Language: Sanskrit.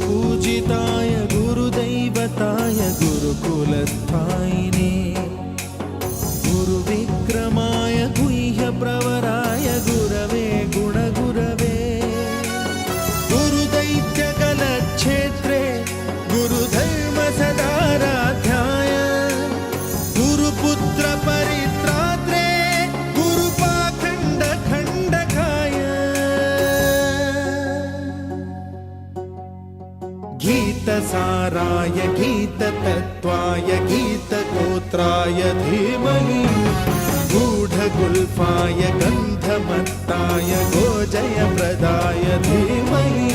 गुरुपूजिताय गुरुदैवताय गुरुकुलस्थायिने गुरुविक्रमाय गुह्यप्रवराय गुरवे गुणगुरवे गुरुदैत्यकलक्षेत्रे गुरुधर्मसदाराध्याय गुरुपुत्रपरित्रात्रे गुरुपाखण्डखण्डकाय गीतसाराय गीततत्त्वाय गीतगोत्राय धीमहि गूढगुल्फाय गन्धमत्ताय गोजयप्रदाय धीमहि